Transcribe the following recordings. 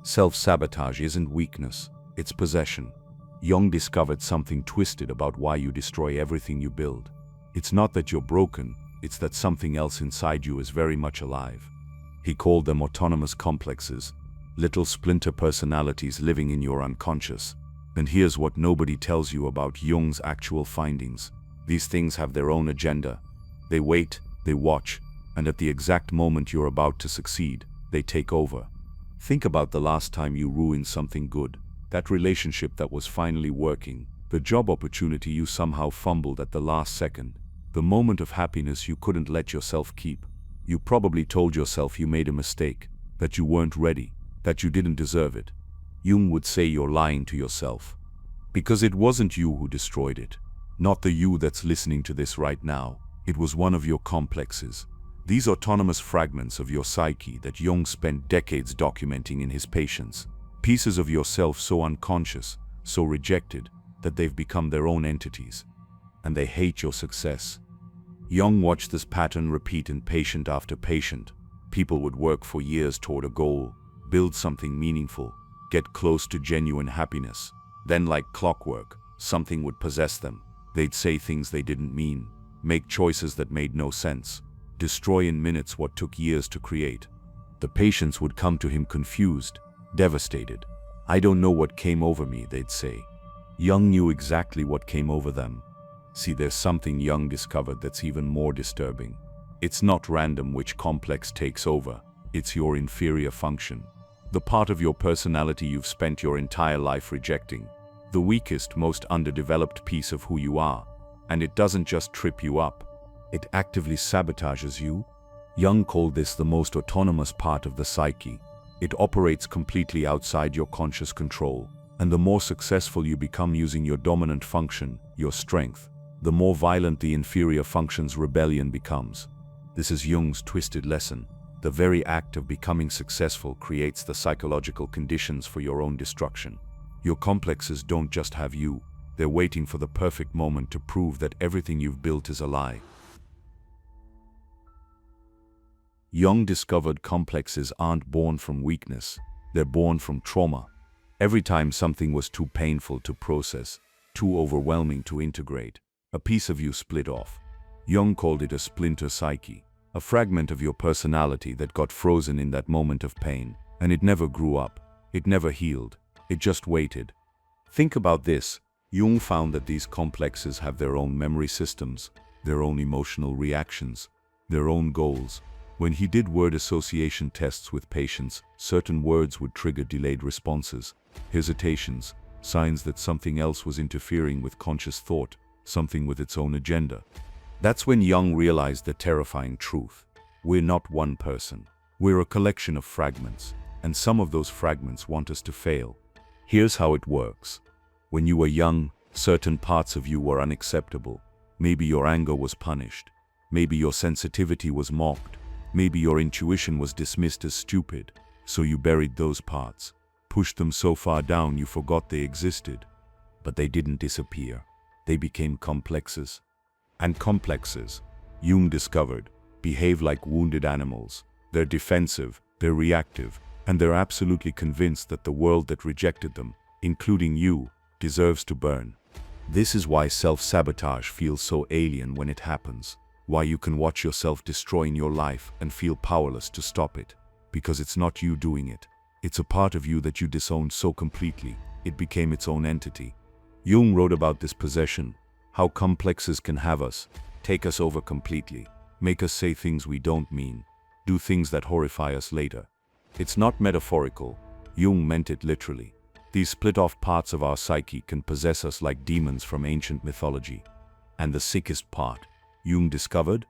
Self-sabotage isn't weakness, it's possession. Jung discovered something twisted about why you destroy everything you build. It's not that you're broken, it's that something else inside you is very much alive. He called them autonomous complexes, little splinter personalities living in your unconscious. And here's what nobody tells you about Jung's actual findings. These things have their own agenda. They wait, they watch, and at the exact moment you're about to succeed, they take over. Think about the last time you ruined something good, that relationship that was finally working, the job opportunity you somehow fumbled at the last second, the moment of happiness you couldn't let yourself keep. You probably told yourself you made a mistake, that you weren't ready, that you didn't deserve it. Jung would say you're lying to yourself. Because it wasn't you who destroyed it. Not the you that's listening to this right now. It was one of your complexes. These autonomous fragments of your psyche that Jung spent decades documenting in his patients. Pieces of yourself so unconscious, so rejected, that they've become their own entities. And they hate your success. Jung watched this pattern repeat in patient after patient. People would work for years toward a goal, build something meaningful, get close to genuine happiness. Then, like clockwork, something would possess them. They'd say things they didn't mean, make choices that made no sense, destroy in minutes what took years to create. The patients would come to him confused, devastated. "I don't know what came over me," they'd say. Jung knew exactly what came over them. See, there's something Jung discovered that's even more disturbing. It's not random which complex takes over. It's your inferior function. The part of your personality you've spent your entire life rejecting. The weakest, most underdeveloped piece of who you are. And it doesn't just trip you up. It actively sabotages you. Jung called this the most autonomous part of the psyche. It operates completely outside your conscious control. And the more successful you become using your dominant function, your strength, the more violent the inferior function's rebellion becomes. This is Jung's twisted lesson. The very act of becoming successful creates the psychological conditions for your own destruction. Your complexes don't just have you. They're waiting for the perfect moment to prove that everything you've built is a lie. Jung discovered complexes aren't born from weakness. They're born from trauma. Every time something was too painful to process, too overwhelming to integrate, a piece of you split off. Jung called it a splinter psyche, a fragment of your personality that got frozen in that moment of pain, and it never grew up, it never healed, it just waited. Think about this. Jung found that these complexes have their own memory systems, their own emotional reactions, their own goals. When he did word association tests with patients, certain words would trigger delayed responses, hesitations, signs that something else was interfering with conscious thought, something with its own agenda. That's when Jung realized the terrifying truth. We're not one person. We're a collection of fragments, and some of those fragments want us to fail. Here's how it works. When you were young, certain parts of you were unacceptable. Maybe your anger was punished. Maybe your sensitivity was mocked. Maybe your intuition was dismissed as stupid. So you buried those parts, pushed them so far down you forgot they existed. But they didn't disappear. They became complexes. And complexes, Jung discovered, behave like wounded animals. They're defensive, they're reactive, and they're absolutely convinced that the world that rejected them, including you, deserves to burn. This is why self-sabotage feels so alien when it happens. Why you can watch yourself destroying your life and feel powerless to stop it. Because it's not you doing it. It's a part of you that you disowned so completely, it became its own entity. Jung wrote about this possession, how complexes can have us, take us over completely, make us say things we don't mean, do things that horrify us later. It's not metaphorical. Jung meant it literally. These split-off parts of our psyche can possess us like demons from ancient mythology. And the sickest part, Jung discovered,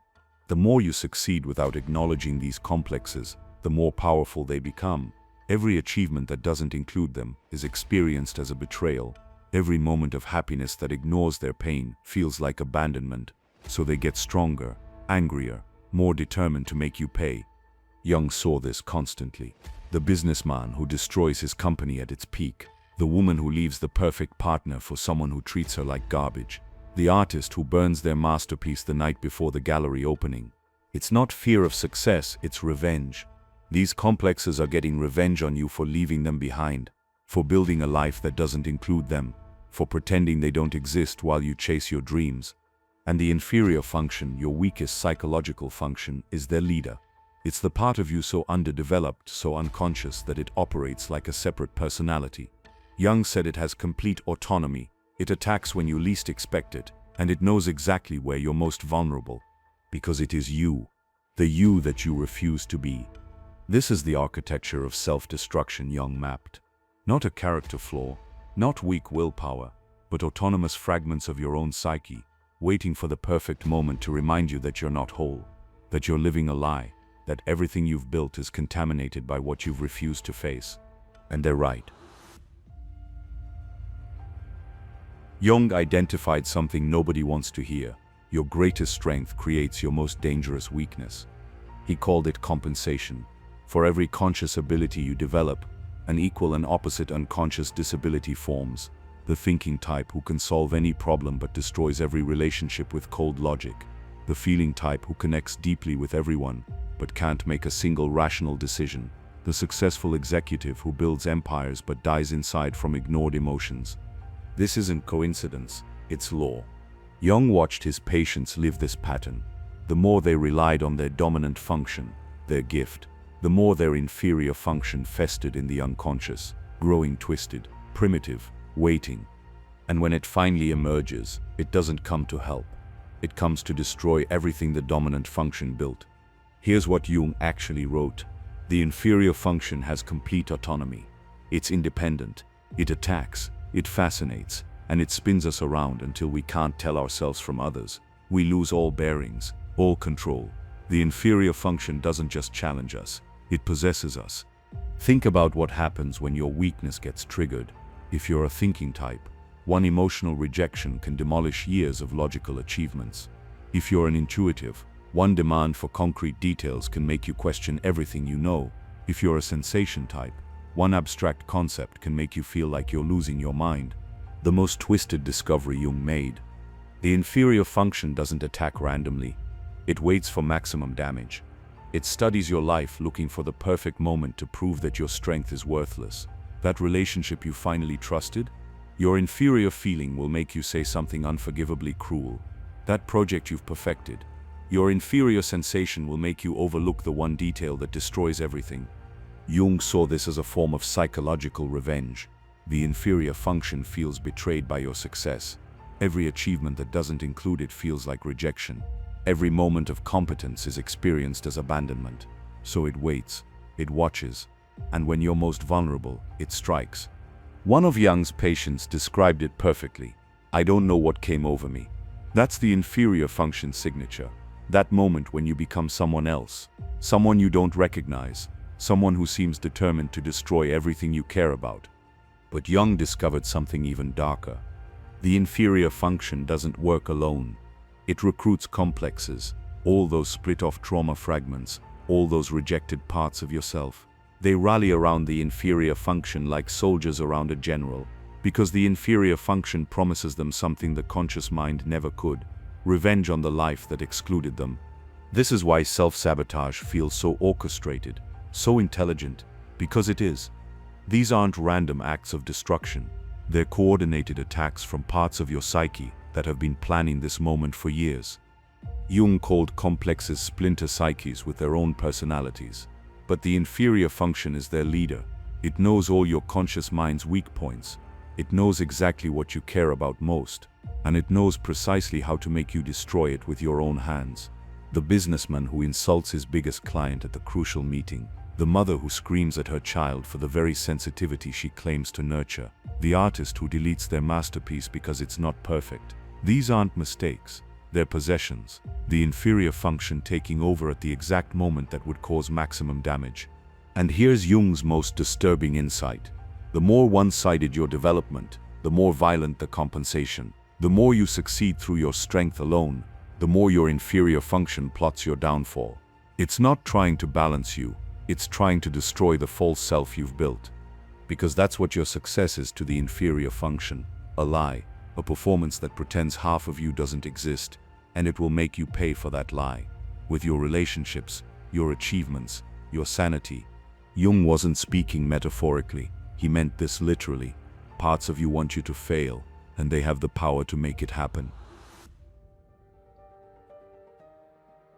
the more you succeed without acknowledging these complexes, the more powerful they become. Every achievement that doesn't include them is experienced as a betrayal. Every moment of happiness that ignores their pain feels like abandonment, so they get stronger, angrier, more determined to make you pay. Jung saw this constantly. The businessman who destroys his company at its peak. The woman who leaves the perfect partner for someone who treats her like garbage. The artist who burns their masterpiece the night before the gallery opening. It's not fear of success, it's revenge. These complexes are getting revenge on you for leaving them behind, for building a life that doesn't include them, for pretending they don't exist while you chase your dreams. And the inferior function, your weakest psychological function, is their leader. It's the part of you so underdeveloped, so unconscious that it operates like a separate personality. Jung said it has complete autonomy. It attacks when you least expect it, and it knows exactly where you're most vulnerable. Because it is you, the you that you refuse to be. This is the architecture of self-destruction Jung mapped. Not a character flaw, not weak willpower, but autonomous fragments of your own psyche, waiting for the perfect moment to remind you that you're not whole, that you're living a lie, that everything you've built is contaminated by what you've refused to face. And they're right. Jung identified something nobody wants to hear. Your greatest strength creates your most dangerous weakness. He called it compensation. For every conscious ability you develop, an equal and opposite unconscious disability forms. The thinking type who can solve any problem but destroys every relationship with cold logic. The feeling type who connects deeply with everyone but can't make a single rational decision. The successful executive who builds empires but dies inside from ignored emotions. This isn't coincidence, it's law. Jung watched his patients live this pattern. The more they relied on their dominant function, their gift, the more their inferior function festered in the unconscious, growing twisted, primitive, waiting. And when it finally emerges, it doesn't come to help. It comes to destroy everything the dominant function built. Here's what Jung actually wrote. The inferior function has complete autonomy. It's independent. It attacks, it fascinates, and it spins us around until we can't tell ourselves from others. We lose all bearings, all control. The inferior function doesn't just challenge us, it possesses us. Think about what happens when your weakness gets triggered. If you're a thinking type, one emotional rejection can demolish years of logical achievements. If you're an intuitive, one demand for concrete details can make you question everything you know. If you're a sensation type, one abstract concept can make you feel like you're losing your mind. The most twisted discovery Jung made. The inferior function doesn't attack randomly. It waits for maximum damage. It studies your life looking for the perfect moment to prove that your strength is worthless. That relationship you finally trusted? Your inferior feeling will make you say something unforgivably cruel. That project you've perfected? Your inferior sensation will make you overlook the one detail that destroys everything. Jung saw this as a form of psychological revenge. The inferior function feels betrayed by your success. Every achievement that doesn't include it feels like rejection. Every moment of competence is experienced as abandonment. So it waits, it watches, and when you're most vulnerable, it strikes. One of Jung's patients described it perfectly. I don't know what came over me. That's the inferior function signature. That moment when you become someone else, someone you don't recognize, someone who seems determined to destroy everything you care about. But Jung discovered something even darker. The inferior function doesn't work alone. It recruits complexes, all those split-off trauma fragments, all those rejected parts of yourself. They rally around the inferior function like soldiers around a general, because the inferior function promises them something the conscious mind never could. Revenge on the life that excluded them. This is why self-sabotage feels so orchestrated, so intelligent, because it is. These aren't random acts of destruction. They're coordinated attacks from parts of your psyche that have been planning this moment for years. Jung called complexes splinter psyches with their own personalities. But the inferior function is their leader. It knows all your conscious mind's weak points. It knows exactly what you care about most. And it knows precisely how to make you destroy it with your own hands. The businessman who insults his biggest client at the crucial meeting. The mother who screams at her child for the very sensitivity she claims to nurture. The artist who deletes their masterpiece because it's not perfect. These aren't mistakes. They're possessions. The inferior function taking over at the exact moment that would cause maximum damage. And here's Jung's most disturbing insight. The more one-sided your development, the more violent the compensation. The more you succeed through your strength alone, the more your inferior function plots your downfall. It's not trying to balance you, it's trying to destroy the false self you've built. Because that's what your success is to the inferior function. A lie, a performance that pretends half of you doesn't exist, and it will make you pay for that lie. With your relationships, your achievements, your sanity. Jung wasn't speaking metaphorically, he meant this literally. Parts of you want you to fail, and they have the power to make it happen.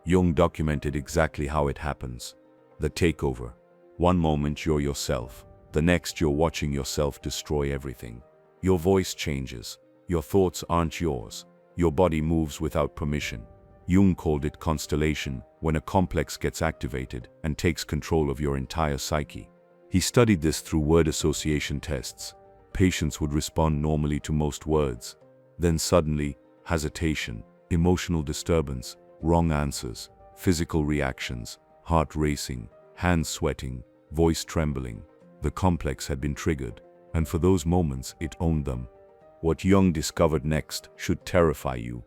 Jung documented exactly how it happens. The takeover. One moment you're yourself, the next you're watching yourself destroy everything. Your voice changes, your thoughts aren't yours, your body moves without permission. Jung called it constellation, when a complex gets activated and takes control of your entire psyche. He studied this through word association tests. Patients would respond normally to most words. Then suddenly, hesitation, emotional disturbance, wrong answers, physical reactions, heart racing, hands sweating, voice trembling. The complex had been triggered, and for those moments it owned them. What Jung discovered next should terrify you.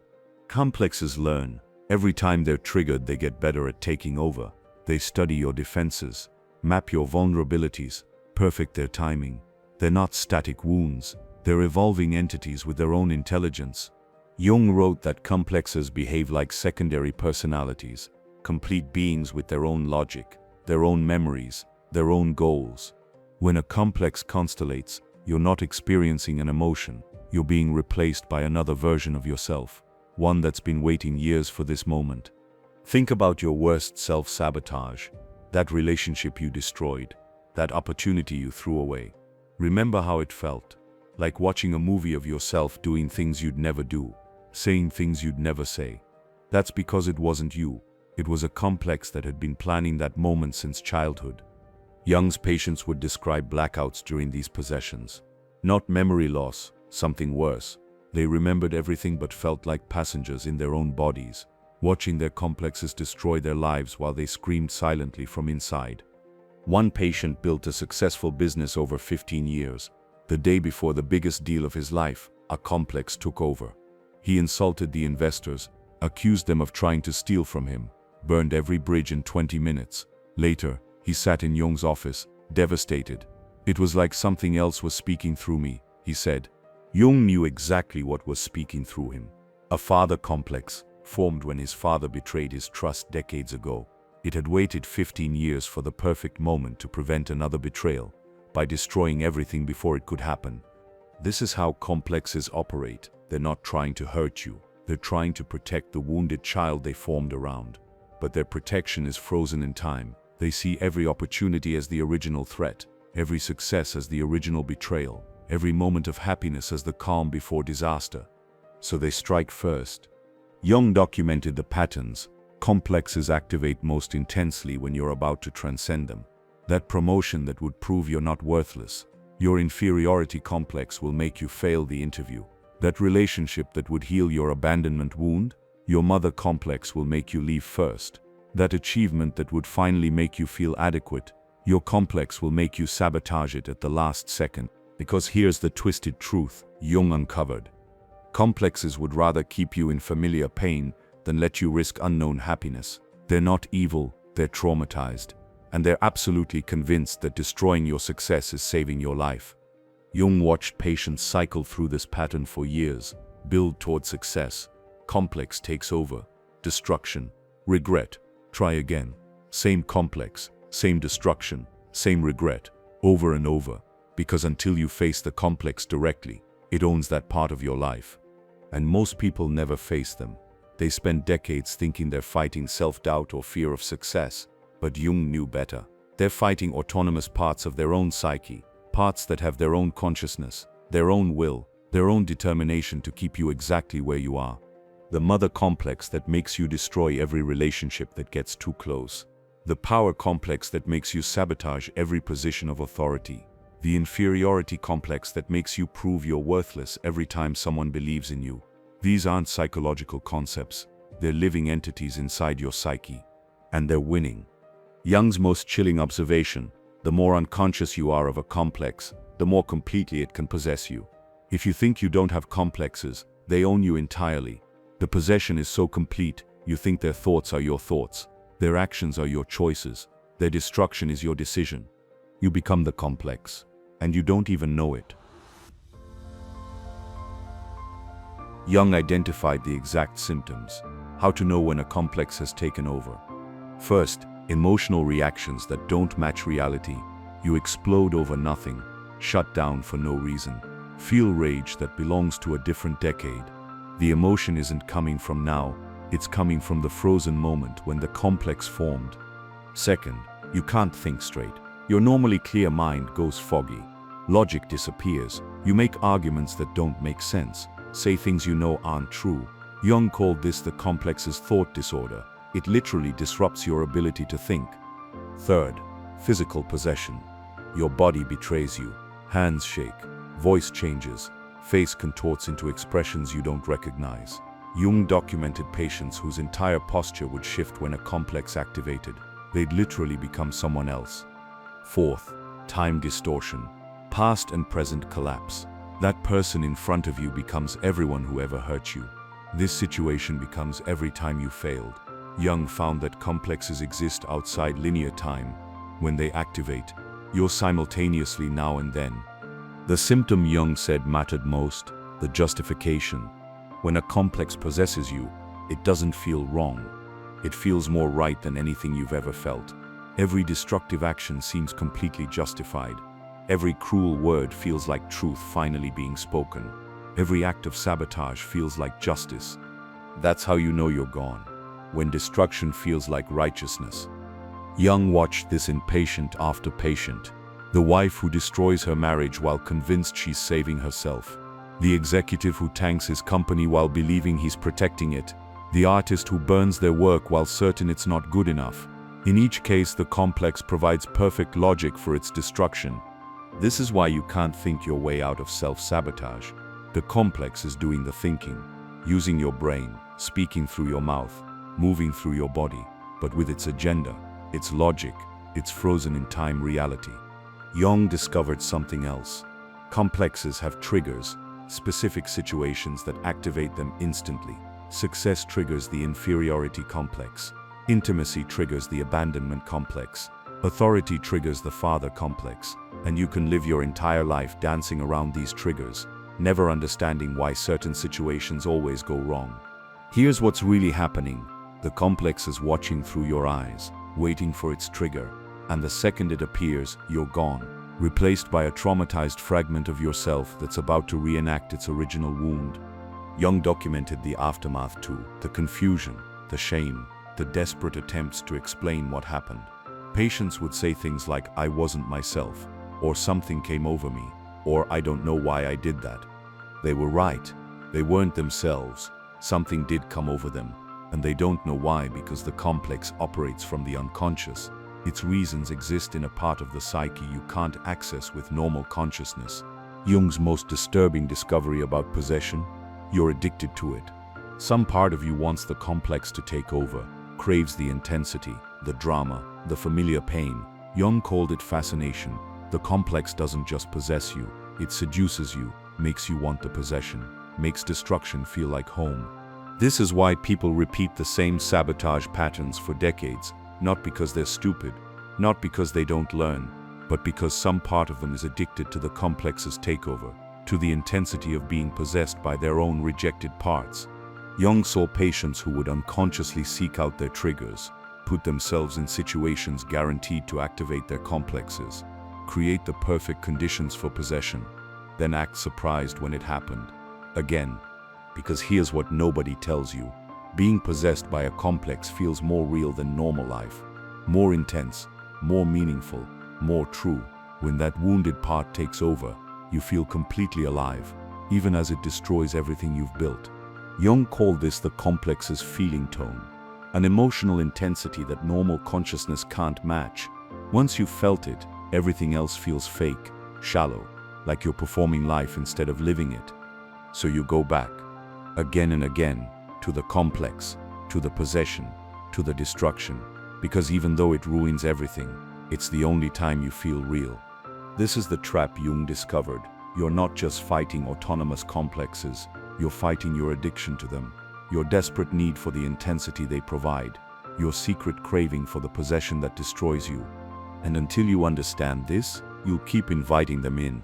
Complexes learn. Every time they're triggered, they get better at taking over. They study your defenses, map your vulnerabilities, perfect their timing. They're not static wounds, they're evolving entities with their own intelligence. Jung wrote that complexes behave like secondary personalities, complete beings with their own logic, their own memories, their own goals. When a complex constellates, you're not experiencing an emotion, you're being replaced by another version of yourself, one that's been waiting years for this moment. Think about your worst self-sabotage, that relationship you destroyed, that opportunity you threw away. Remember how it felt, like watching a movie of yourself doing things you'd never do, saying things you'd never say. That's because it wasn't you. It was a complex that had been planning that moment since childhood. Jung's patients would describe blackouts during these possessions. Not memory loss, something worse. They remembered everything but felt like passengers in their own bodies, watching their complexes destroy their lives while they screamed silently from inside. One patient built a successful business over 15 years. The day before the biggest deal of his life, a complex took over. He insulted the investors, accused them of trying to steal from him, burned every bridge in 20 minutes. Later, he sat in Jung's office, devastated. "It was like something else was speaking through me," he said. Jung knew exactly what was speaking through him. A father complex, formed when his father betrayed his trust decades ago. It had waited 15 years for the perfect moment to prevent another betrayal, by destroying everything before it could happen. This is how complexes operate. They're not trying to hurt you. They're trying to protect the wounded child they formed around. But their protection is frozen in time. They see every opportunity as the original threat, every success as the original betrayal, every moment of happiness as the calm before disaster. So they strike first. Jung documented the patterns. Complexes activate most intensely when you're about to transcend them. That promotion that would prove you're not worthless. Your inferiority complex will make you fail the interview. That relationship that would heal your abandonment wound. Your mother complex will make you leave first. That achievement that would finally make you feel adequate. Your complex will make you sabotage it at the last second. Because here's the twisted truth Jung uncovered. Complexes would rather keep you in familiar pain than let you risk unknown happiness. They're not evil, they're traumatized. And they're absolutely convinced that destroying your success is saving your life. Jung watched patients cycle through this pattern for years, build toward success. Complex takes over. Destruction. Regret. Try again. Same complex, same destruction, same regret, over and over. Because until you face the complex directly, it owns that part of your life. And most people never face them. They spend decades thinking they're fighting self-doubt or fear of success. But Jung knew better. They're fighting autonomous parts of their own psyche, parts that have their own consciousness, their own will, their own determination to keep you exactly where you are. The mother complex that makes you destroy every relationship that gets too close. The power complex that makes you sabotage every position of authority. The inferiority complex that makes you prove you're worthless every time someone believes in you. These aren't psychological concepts. They're living entities inside your psyche. And they're winning. Jung's most chilling observation: the more unconscious you are of a complex, the more completely it can possess you. If you think you don't have complexes, they own you entirely. The possession is so complete, you think their thoughts are your thoughts, their actions are your choices, their destruction is your decision. You become the complex, and you don't even know it. Jung identified the exact symptoms, how to know when a complex has taken over. First, Emotional reactions that don't match reality. You explode over nothing, shut down for no reason. Feel rage that belongs to a different decade. The emotion isn't coming from now, it's coming from the frozen moment when the complex formed. Second, you can't think straight. Your normally clear mind goes foggy. Logic disappears. You make arguments that don't make sense, say things you know aren't true. Jung called this the complex's thought disorder. It literally disrupts your ability to think. Third, physical possession. Your body betrays you. Hands shake, voice changes, face contorts into expressions you don't recognize. Jung documented patients whose entire posture would shift when a complex activated. They'd literally become someone else. Fourth, time distortion. Past and present collapse. That person in front of you becomes everyone who ever hurt you. This situation becomes every time you failed. Jung found that complexes exist outside linear time. When they activate, you're simultaneously now and then. The symptom Jung said mattered most, the justification. When a complex possesses you, it doesn't feel wrong. It feels more right than anything you've ever felt. Every destructive action seems completely justified. Every cruel word feels like truth finally being spoken. Every act of sabotage feels like justice. That's how you know you're gone. When destruction feels like righteousness. Jung watched this in patient after patient. The wife who destroys her marriage while convinced she's saving herself. The executive who tanks his company while believing he's protecting it. The artist who burns their work while certain it's not good enough. In each case, the complex provides perfect logic for its destruction. This is why you can't think your way out of self-sabotage. The complex is doing the thinking, using your brain, speaking through your mouth, moving through your body, but with its agenda, its logic, its frozen in time reality. Jung discovered something else. Complexes have triggers, specific situations that activate them instantly. Success triggers the inferiority complex. Intimacy triggers the abandonment complex. Authority triggers the father complex. And you can live your entire life dancing around these triggers, never understanding why certain situations always go wrong. Here's what's really happening. The complex is watching through your eyes, waiting for its trigger. And the second it appears, you're gone, replaced by a traumatized fragment of yourself that's about to reenact its original wound. Jung documented the aftermath too, the confusion, the shame, the desperate attempts to explain what happened. Patients would say things like, "I wasn't myself," or "something came over me," or "I don't know why I did that." They were right. They weren't themselves. Something did come over them, and they don't know why because the complex operates from the unconscious. Its reasons exist in a part of the psyche you can't access with normal consciousness. Jung's most disturbing discovery about possession: you're addicted to it. Some part of you wants the complex to take over, craves the intensity, the drama, the familiar pain. Jung called it fascination. The complex doesn't just possess you, it seduces you, makes you want the possession, makes destruction feel like home. This is why people repeat the same sabotage patterns for decades, not because they're stupid, not because they don't learn, but because some part of them is addicted to the complex's takeover, to the intensity of being possessed by their own rejected parts. Jung saw patients who would unconsciously seek out their triggers, put themselves in situations guaranteed to activate their complexes, create the perfect conditions for possession, then act surprised when it happened. Again, because here's what nobody tells you. Being possessed by a complex feels more real than normal life. More intense, more meaningful, more true. When that wounded part takes over, you feel completely alive, even as it destroys everything you've built. Jung called this the complex's feeling tone, an emotional intensity that normal consciousness can't match. Once you've felt it, everything else feels fake, shallow, like you're performing life instead of living it. So you go back, again and again, to the complex, to the possession, to the destruction, because even though it ruins everything, it's the only time you feel real. This is the trap Jung discovered. You're not just fighting autonomous complexes, you're fighting your addiction to them, your desperate need for the intensity they provide, your secret craving for the possession that destroys you. And until you understand this, you'll keep inviting them in.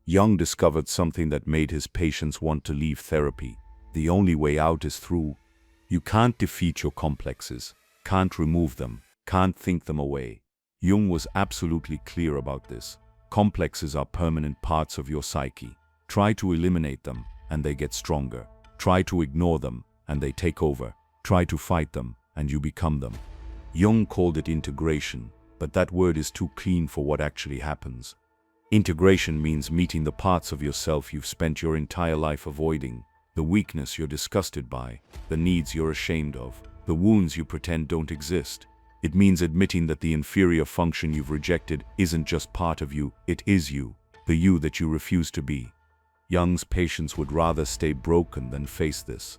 Jung discovered something that made his patients want to leave therapy. The only way out is through You can't defeat your complexes, can't remove them, can't think them away. Jung was absolutely clear about this. Complexes are permanent parts of your psyche. Try to eliminate them, and they get stronger. Try to ignore them, and they take over. Try to fight them, and you become them. Jung called it integration, but that word is too clean for what actually happens. Integration means meeting the parts of yourself you've spent your entire life avoiding, the weakness you're disgusted by, the needs you're ashamed of, the wounds you pretend don't exist. It means admitting that the inferior function you've rejected isn't just part of you, it is you, the you that you refuse to be. Jung's patients would rather stay broken than face this.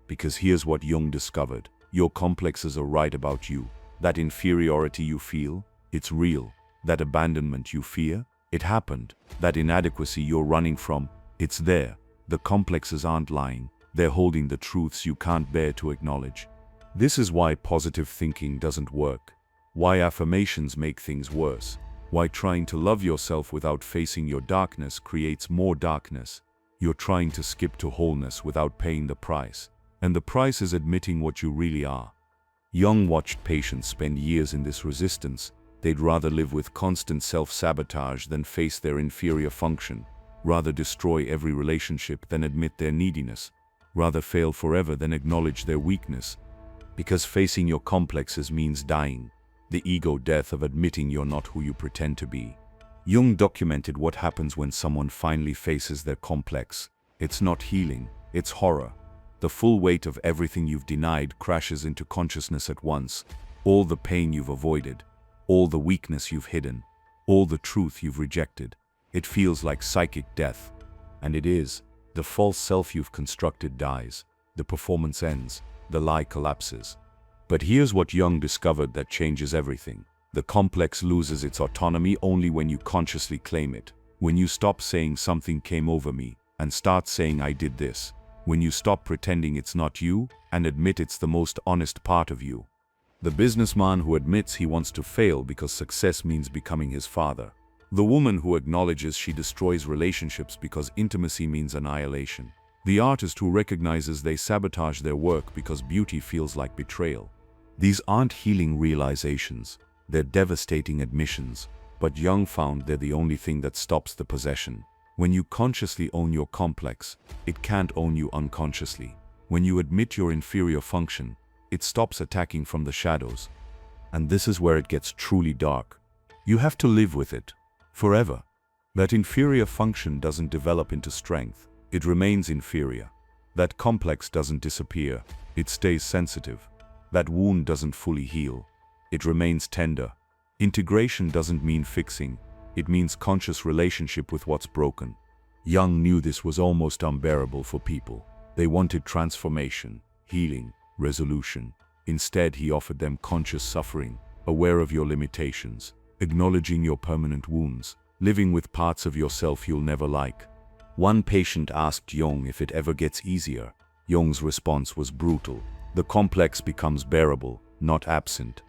Because here's what Jung discovered. Your complexes are right about you. That inferiority you feel, it's real. That abandonment you fear, it happened. That inadequacy you're running from, it's there. The complexes aren't lying. They're holding the truths you can't bear to acknowledge. This is why positive thinking doesn't work. Why affirmations make things worse. Why trying to love yourself without facing your darkness creates more darkness. You're trying to skip to wholeness without paying the price. And the price is admitting what you really are. Jung watched patients spend years in this resistance. They'd rather live with constant self-sabotage than face their inferior function. Rather destroy every relationship than admit their neediness. Rather fail forever than acknowledge their weakness. Because facing your complexes means dying. The ego death of admitting you're not who you pretend to be. Jung documented what happens when someone finally faces their complex. It's not healing, it's horror. The full weight of everything you've denied crashes into consciousness at once. All the pain you've avoided, all the weakness you've hidden, all the truth you've rejected. It feels like psychic death. And it is. The false self you've constructed dies. The performance ends. The lie collapses. But here's what Jung discovered that changes everything. The complex loses its autonomy only when you consciously claim it. When you stop saying something came over me and start saying I did this. When you stop pretending it's not you and admit it's the most honest part of you. The businessman who admits he wants to fail because success means becoming his father. The woman who acknowledges she destroys relationships because intimacy means annihilation. The artist who recognizes they sabotage their work because beauty feels like betrayal. These aren't healing realizations, they're devastating admissions, but Jung found they're the only thing that stops the possession. When you consciously own your complex, it can't own you unconsciously. When you admit your inferior function, it stops attacking from the shadows. And this is where it gets truly dark. You have to live with it. Forever. That inferior function doesn't develop into strength. It remains inferior. That complex doesn't disappear. It stays sensitive. That wound doesn't fully heal. It remains tender. Integration doesn't mean fixing. It means conscious relationship with what's broken. Jung knew this was almost unbearable for people. They wanted transformation, healing, resolution. Instead, he offered them conscious suffering, aware of your limitations, acknowledging your permanent wounds, living with parts of yourself you'll never like. One patient asked Jung if it ever gets easier. Jung's response was brutal. The complex becomes bearable, not absent.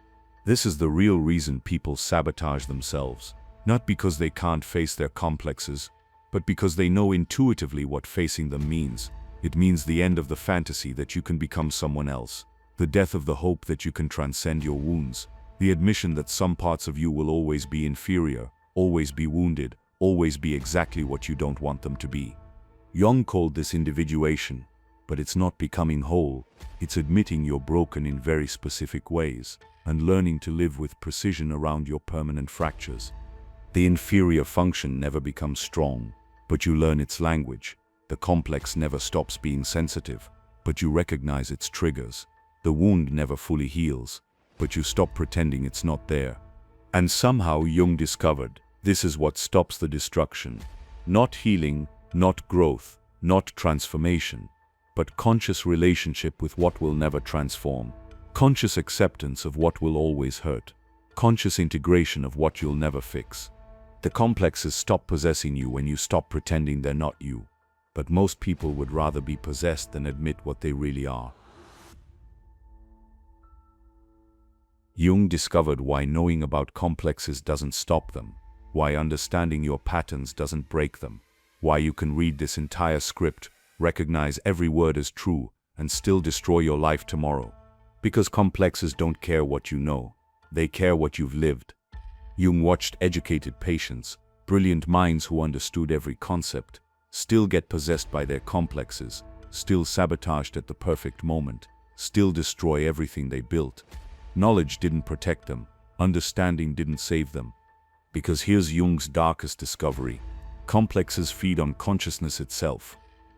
This is the real reason people sabotage themselves. Not because they can't face their complexes, but because they know intuitively what facing them means. It means the end of the fantasy that you can become someone else. The death of the hope that you can transcend your wounds. The admission that some parts of you will always be inferior, always be wounded, always be exactly what you don't want them to be. Jung called this individuation, but it's not becoming whole. It's admitting you're broken in very specific ways and learning to live with precision around your permanent fractures. The inferior function never becomes strong, but you learn its language. The complex never stops being sensitive, but you recognize its triggers. The wound never fully heals, but you stop pretending it's not there. And somehow Jung discovered, this is what stops the destruction. Not healing, not growth, not transformation, but conscious relationship with what will never transform. Conscious acceptance of what will always hurt. Conscious integration of what you'll never fix. The complexes stop possessing you when you stop pretending they're not you. But most people would rather be possessed than admit what they really are. Jung discovered why knowing about complexes doesn't stop them, why understanding your patterns doesn't break them, why you can read this entire script, recognize every word as true, and still destroy your life tomorrow. Because complexes don't care what you know, they care what you've lived. Jung watched educated patients, brilliant minds who understood every concept, still get possessed by their complexes, still sabotaged at the perfect moment, still destroy everything they built. Knowledge didn't protect them, understanding didn't save them. Because here's Jung's darkest discovery: complexes feed on consciousness itself.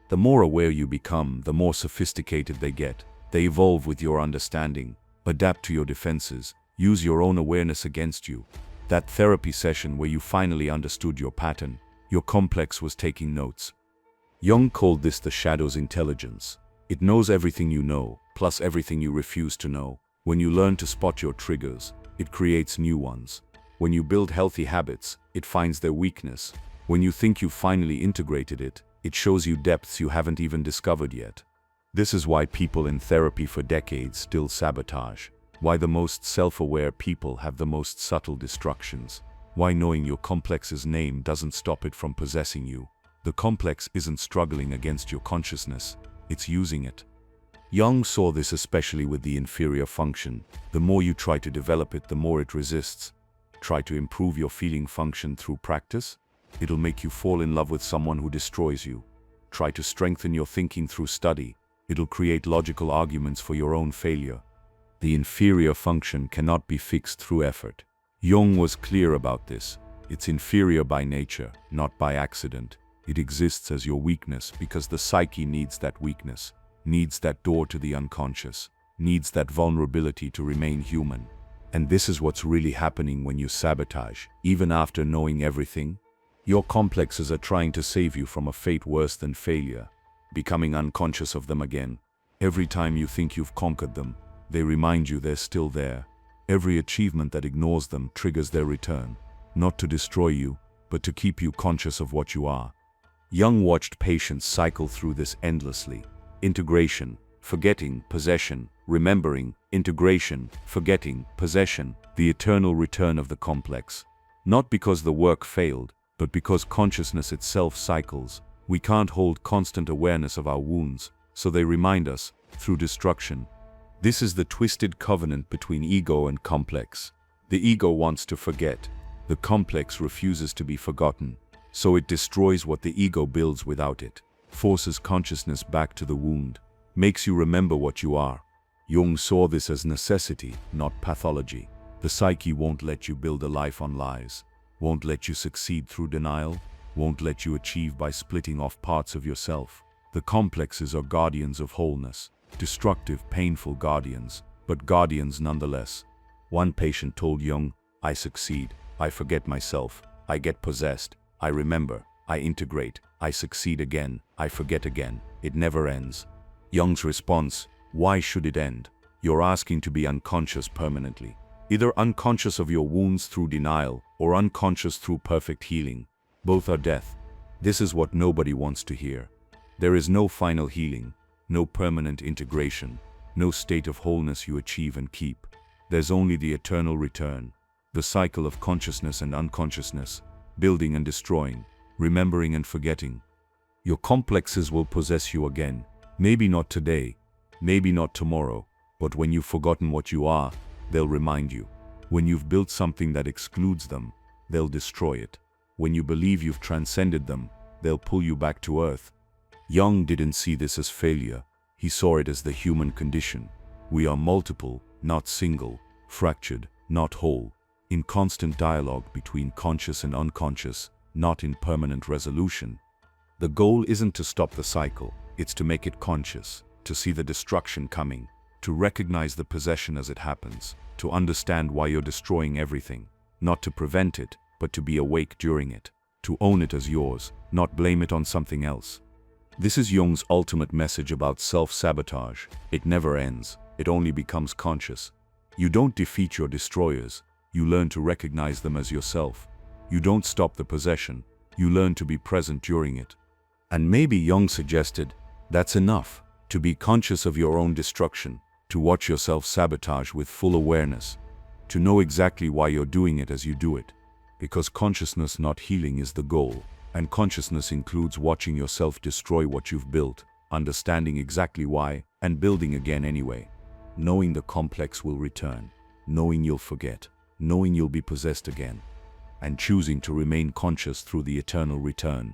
The more aware you become, the more sophisticated they get. They evolve with your understanding, adapt to your defenses, use your own awareness against you. That therapy session where you finally understood your pattern, your complex was taking notes. Jung called this the shadow's intelligence. It knows everything you know, plus everything you refuse to know. When you learn to spot your triggers, it creates new ones. When you build healthy habits, it finds their weakness. When you think you've finally integrated it, it shows you depths you haven't even discovered yet. This is why people in therapy for decades still sabotage. Why the most self-aware people have the most subtle destructions. Why knowing your complex's name doesn't stop it from possessing you. The complex isn't struggling against your consciousness, it's using it. Jung saw this especially with the inferior function. The more you try to develop it, the more it resists. Try to improve your feeling function through practice. It'll make you fall in love with someone who destroys you. Try to strengthen your thinking through study. It'll create logical arguments for your own failure. The inferior function cannot be fixed through effort. Jung was clear about this. It's inferior by nature, not by accident. It exists as your weakness because the psyche needs that weakness, needs that door to the unconscious, needs that vulnerability to remain human. And this is what's really happening when you sabotage. Even after knowing everything, your complexes are trying to save you from a fate worse than failure, becoming unconscious of them again. Every time you think you've conquered them, they remind you they're still there. Every achievement that ignores them triggers their return, not to destroy you, but to keep you conscious of what you are. Jung watched patients cycle through this endlessly. Integration, forgetting, possession, remembering, integration, forgetting, possession, the eternal return of the complex. Not because the work failed, but because consciousness itself cycles. We can't hold constant awareness of our wounds, so they remind us, through destruction. This is the twisted covenant between ego and complex. The ego wants to forget. The complex refuses to be forgotten. So it destroys what the ego builds without it, forces consciousness back to the wound, makes you remember what you are. Jung saw this as necessity, not pathology. The psyche won't let you build a life on lies, won't let you succeed through denial, won't let you achieve by splitting off parts of yourself. The complexes are guardians of wholeness, destructive, painful guardians, but guardians nonetheless. One patient told Jung, "I succeed, I forget myself, I get possessed, I remember, I integrate, I succeed again, I forget again, it never ends." Jung's response: why should it end? You're asking to be unconscious permanently. Either unconscious of your wounds through denial, or unconscious through perfect healing. Both are death. This is what nobody wants to hear. There is no final healing, no permanent integration, no state of wholeness you achieve and keep. There's only the eternal return, the cycle of consciousness and unconsciousness, building and destroying, remembering and forgetting. Your complexes will possess you again. Maybe not today, maybe not tomorrow, but when you've forgotten what you are, they'll remind you. When you've built something that excludes them, they'll destroy it. When you believe you've transcended them, they'll pull you back to earth. Jung didn't see this as failure. He saw it as the human condition. We are multiple, not single, fractured, not whole, in constant dialogue between conscious and unconscious, not in permanent resolution. The goal isn't to stop the cycle, it's to make it conscious, to see the destruction coming, to recognize the possession as it happens, to understand why you're destroying everything, not to prevent it, but to be awake during it, to own it as yours, not blame it on something else. This is Jung's ultimate message about self-sabotage. It never ends, it only becomes conscious. You don't defeat your destroyers, you learn to recognize them as yourself. You don't stop the possession, you learn to be present during it. And maybe Jung suggested, that's enough, to be conscious of your own destruction, to watch yourself sabotage with full awareness, to know exactly why you're doing it as you do it. Because consciousness, not healing, is the goal. And consciousness includes watching yourself destroy what you've built. understanding exactly why, and building again anyway. Knowing the complex will return, knowing you'll forget, knowing you'll be possessed again, and choosing to remain conscious through the eternal return.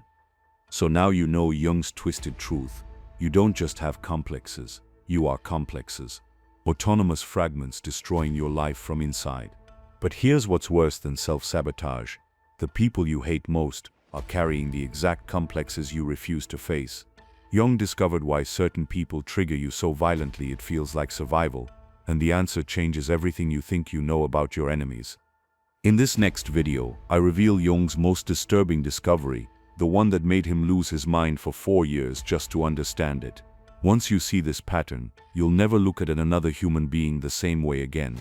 So now you know Jung's twisted truth. You don't just have complexes, you are complexes. Autonomous fragments destroying your life from inside. But here's what's worse than self-sabotage. The people you hate most are carrying the exact complexes you refuse to face. Jung discovered why certain people trigger you so violently it feels like survival, and the answer changes everything you think you know about your enemies. In this next video, I reveal Jung's most disturbing discovery, the one that made him lose his mind for 4 years just to understand it. Once you see this pattern, you'll never look at another human being the same way again.